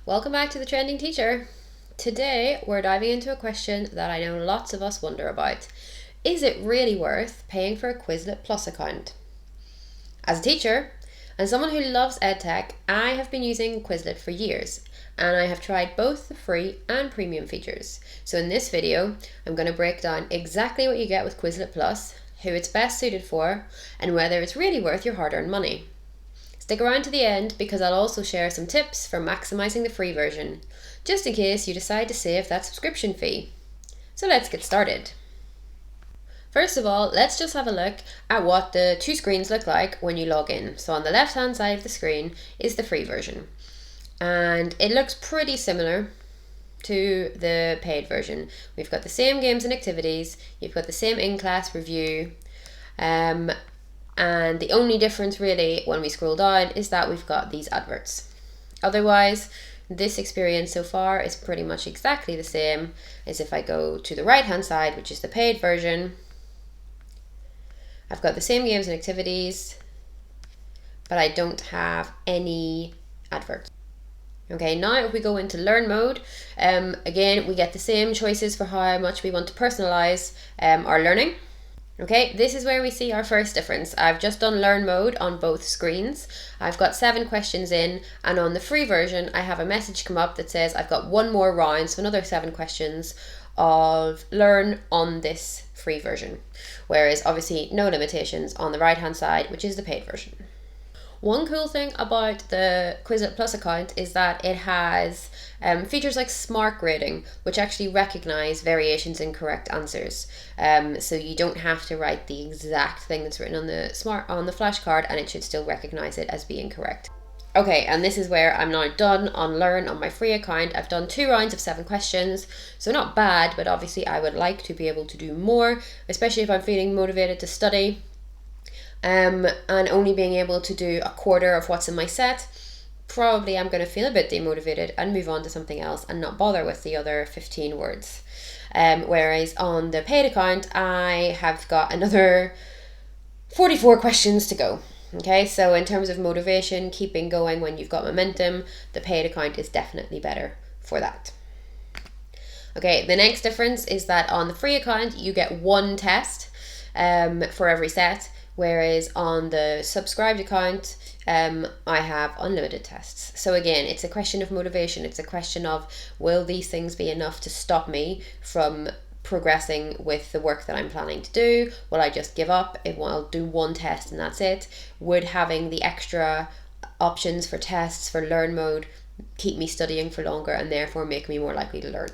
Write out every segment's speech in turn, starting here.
Welcome back to the Trending Teacher. Today we're diving into a question that I know lots of us wonder about. Is it really worth paying for a Quizlet Plus account? As a teacher and someone who loves EdTech, I have been using Quizlet for years and I have tried both the free and premium features. So in this video, I'm going to break down exactly what you get with Quizlet Plus, who it's best suited for, and whether it's really worth your hard-earned money. Stick around to the end because I'll also share some tips for maximising the free version, just in case you decide to save that subscription fee. So let's get started. First of all, let's just have a look at what the two screens look like when you log in. So on the left hand side of the screen is the free version, and it looks pretty similar to the paid version. We've got the same games and activities, you've got the same in-class review, and the only difference really when we scroll down is that we've got these adverts. Otherwise, this experience so far is pretty much exactly the same as if I go to the right hand side, which is the paid version. I've got the same games and activities, but I don't have any adverts. Okay, now if we go into learn mode, again, we get the same choices for how much we want to personalize our learning. Okay, this is where we see our first difference. I've just done learn mode on both screens. I've got 7 questions in, and on the free version, I have a message come up that says I've got one more round, so another 7 questions of learn on this free version. Whereas obviously no limitations on the right hand side, which is the paid version. One cool thing about the Quizlet Plus account is that it has features like smart grading, which actually recognise variations in correct answers. So you don't have to write the exact thing that's written on the flashcard, and it should still recognise it as being correct. Okay, and this is where I'm now done on Learn on my free account. I've done 2 rounds of 7 questions, so not bad, but obviously I would like to be able to do more, especially if I'm feeling motivated to study. And only being able to do a quarter of what's in my set, probably I'm going to feel a bit demotivated and move on to something else and not bother with the other 15 words. Whereas on the paid account, I have got another 44 questions to go. Okay, so in terms of motivation, keeping going when you've got momentum, the paid account is definitely better for that. Okay, the next difference is that on the free account, you get 1 test for every set. Whereas on the subscribed account, I have unlimited tests. So again, it's a question of motivation. It's a question of, will these things be enough to stop me from progressing with the work that I'm planning to do? Will I just give up? I'll do 1 test and that's it. Would having the extra options for tests for learn mode keep me studying for longer and therefore make me more likely to learn?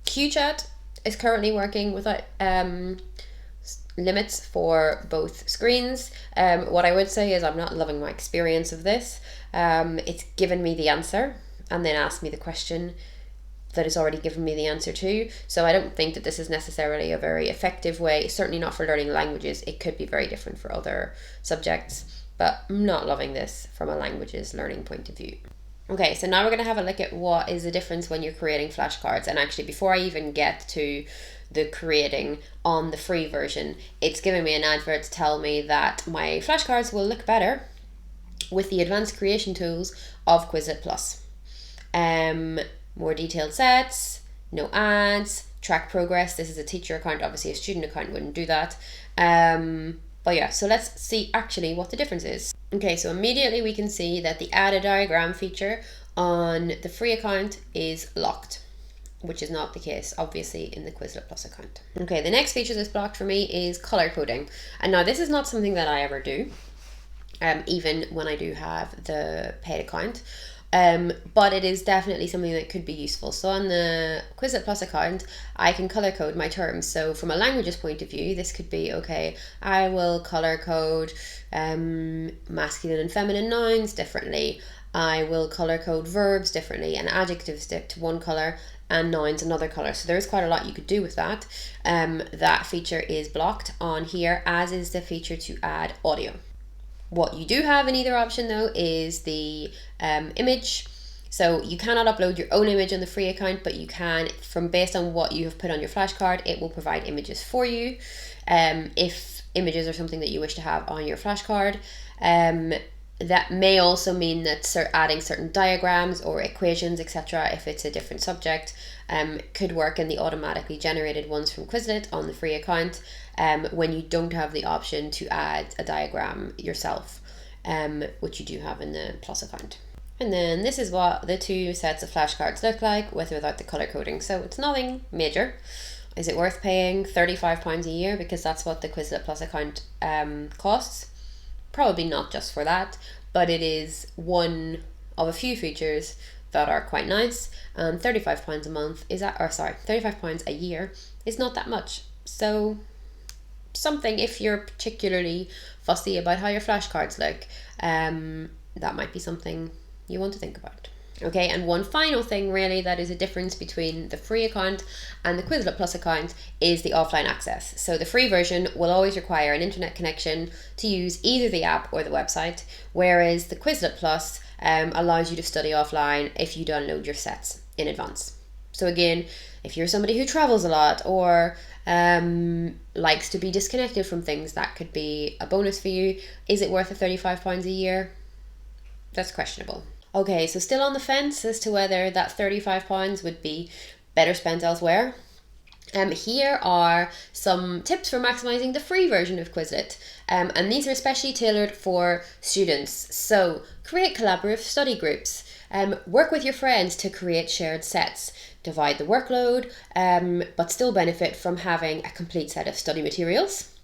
QChat is currently working without limits for both screens. What I would say is I'm not loving my experience of this. It's given me the answer and then asked me the question that it's already given me the answer to. So I don't think that this is necessarily a very effective way, certainly not for learning languages. It could be very different for other subjects, but I'm not loving this from a languages learning point of view. Okay, so now we're going to have a look at what is the difference when you're creating flashcards. And actually, before I even get to the creating on the free version, it's giving me an advert to tell me that my flashcards will look better with the advanced creation tools of Quizlet Plus. More detailed sets, no ads, track progress. This is a teacher account, obviously a student account wouldn't do that. But yeah, so let's see actually what the difference is. Okay, so immediately we can see that the add a diagram feature on the free account is locked, which is not the case, obviously, in the Quizlet Plus account. Okay, the next feature that's blocked for me is color coding. And now this is not something that I ever do, even when I do have the paid account. But it is definitely something that could be useful. So on the Quizlet Plus account, I can color code my terms. So from a languages point of view, this could be, okay, I will color code masculine and feminine nouns differently. I will color code verbs differently, and adjectives stick to one color and nouns another color. So there's quite a lot you could do with that. That feature is blocked on here, as is the feature to add audio. What you do have in either option though is the image. So you cannot upload your own image on the free account, but you can, based on what you have put on your flashcard, it will provide images for you. If images are something that you wish to have on your flashcard. That may also mean that adding certain diagrams or equations, etc., if it's a different subject, could work in the automatically generated ones from Quizlet on the free account when you don't have the option to add a diagram yourself, which you do have in the Plus account. And then this is what the two sets of flashcards look like with or without the colour coding. So it's nothing major. Is it worth paying £35 a year because that's what the Quizlet Plus account costs? Probably not just for that, but it is one of a few features that are quite nice. And £35 a month is £35 a year is not that much. So something, if you're particularly fussy about how your flashcards look, that might be something you want to think about. Okay, and one final thing really that is a difference between the free account and the Quizlet Plus account is the offline access. So the free version will always require an internet connection to use either the app or the website, whereas the Quizlet Plus allows you to study offline if you download your sets in advance. So again, if you're somebody who travels a lot or likes to be disconnected from things, that could be a bonus for you. Is it worth the £35 a year? That's questionable. Okay, so still on the fence as to whether that £35 would be better spent elsewhere. Here are some tips for maximising the free version of Quizlet, and these are especially tailored for students. So create collaborative study groups, work with your friends to create shared sets, divide the workload, but still benefit from having a complete set of study materials.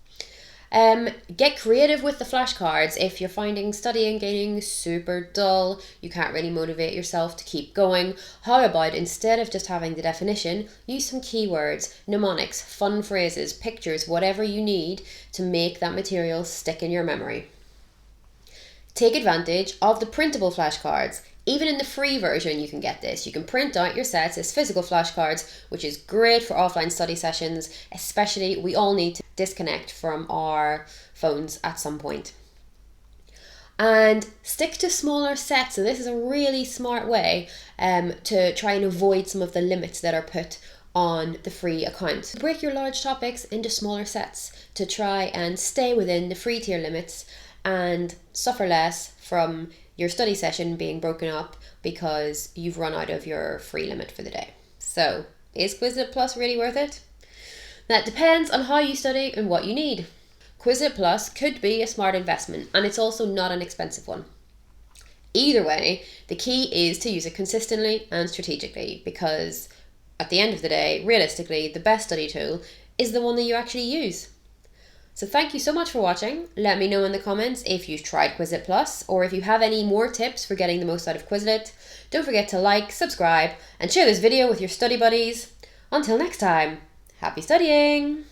Get creative with the flashcards. If you're finding studying getting super dull, you can't really motivate yourself to keep going, how about instead of just having the definition, use some keywords, mnemonics, fun phrases, pictures, whatever you need to make that material stick in your memory. Take advantage of the printable flashcards. Even in the free version you can get this. You can print out your sets as physical flashcards, which is great for offline study sessions, especially we all need to disconnect from our phones at some point. And stick to smaller sets. So this is a really smart way to try and avoid some of the limits that are put on the free account. Break your large topics into smaller sets to try and stay within the free tier limits and suffer less from your study session being broken up because you've run out of your free limit for the day. So, is Quizlet Plus really worth it? That depends on how you study and what you need. Quizlet Plus could be a smart investment, and it's also not an expensive one. Either way, the key is to use it consistently and strategically, because at the end of the day, realistically, the best study tool is the one that you actually use. So thank you so much for watching. Let me know in the comments if you've tried Quizlet Plus or if you have any more tips for getting the most out of Quizlet. Don't forget to like, subscribe, and share this video with your study buddies. Until next time, happy studying!